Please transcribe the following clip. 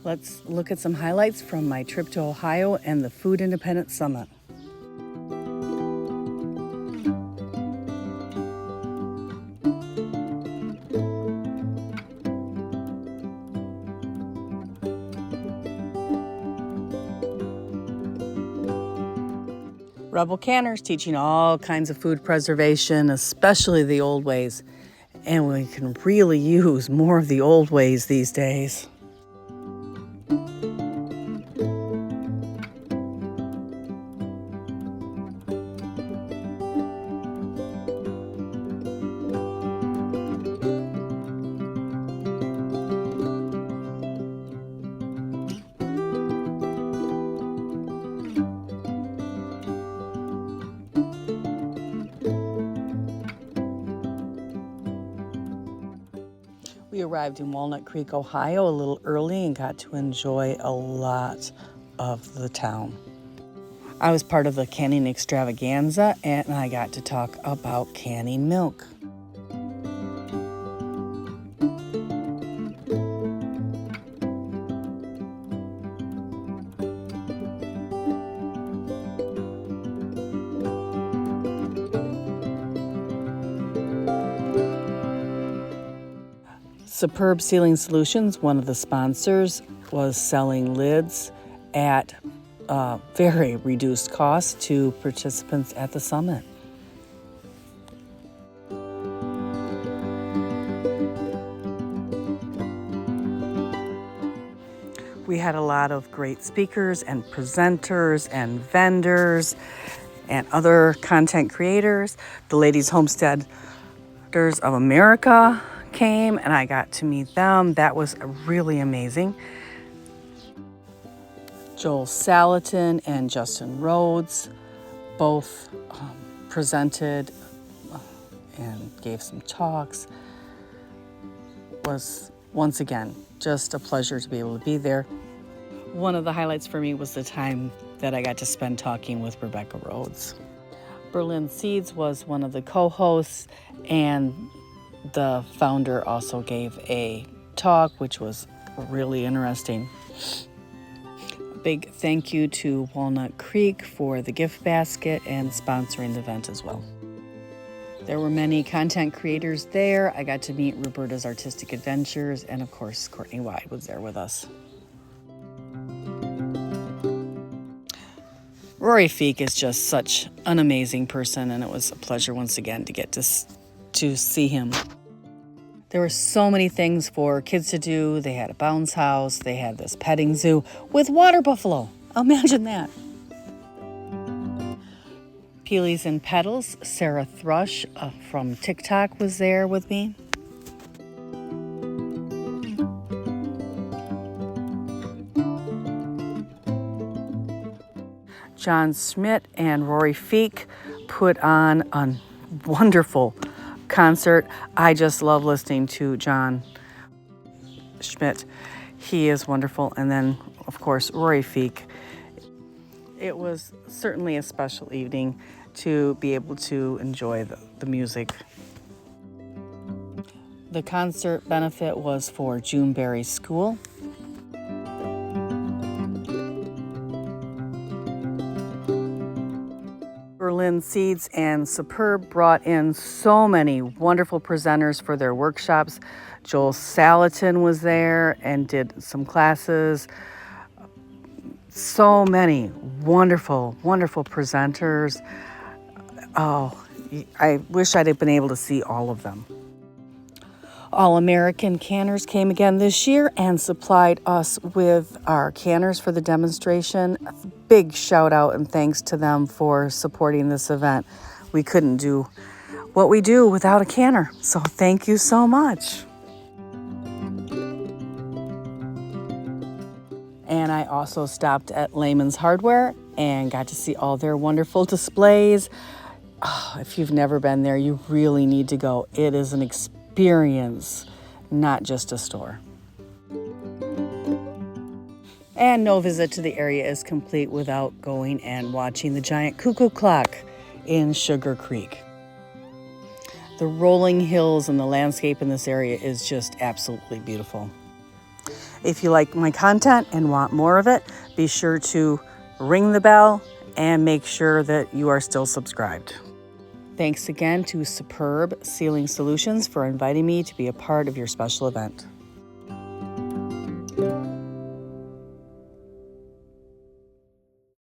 Let's look at some highlights from my trip to Ohio and the Food Independent Summit. Rebel Canners teaching all kinds of food preservation, especially the old ways. And we can really use more of the old ways these days. We arrived in Walnut Creek, Ohio a little early and got to enjoy a lot of the town. I was part of the canning extravaganza and I got to talk about canning milk. Superb Sealing Solutions, one of the sponsors, was selling lids at very reduced cost to participants at the summit. We had a lot of great speakers and presenters and vendors and other content creators. The Ladies Homesteaders of America came and I got to meet them. That was really amazing. Joel Salatin and Justin Rhodes both presented and gave some talks. It was once again just a pleasure to be able to be there. One of the highlights for me was the time that I got to spend talking with Rebecca Rhodes. Berlin Seeds was one of the co-hosts, and the founder also gave a talk, which was really interesting. A big thank you to Walnut Creek for the gift basket and sponsoring the event as well. There were many content creators there. I got to meet Roberta's Artistic Adventures, and of course, Courtney Wide was there with us. Rory Feek is just such an amazing person, and it was a pleasure once again to get to see him. There were so many things for kids to do. They had a bounce house. They had this petting zoo with water buffalo. Imagine that. Peelies and Petals, Sarah Thrush from TikTok was there with me. John Schmidt and Rory Feek put on a wonderful concert. I just love listening to John Schmidt. He is wonderful. And then, of course, Rory Feek. It was certainly a special evening to be able to enjoy the music. The concert benefit was for Juneberry School. Berlin Seeds and Superb brought in so many wonderful presenters for their workshops. Joel Salatin was there and did some classes. So many wonderful, wonderful presenters. Oh, I wish I'd have been able to see all of them. All American Canners came again this year and supplied us with our canners for the demonstration. A big shout out and thanks to them for supporting this event. We couldn't do what we do without a canner, so thank you so much. And I also stopped at Lehman's Hardware and got to see all their wonderful displays. Oh, if you've never been there, you really need to go. It is an experience, not just a store. And no visit to the area is complete without going and watching the giant cuckoo clock in Sugar Creek. The rolling hills and the landscape in this area is just absolutely beautiful. If you like my content and want more of it, be sure to ring the bell and make sure that you are still subscribed. Thanks again to Superb Ceiling Solutions for inviting me to be a part of your special event.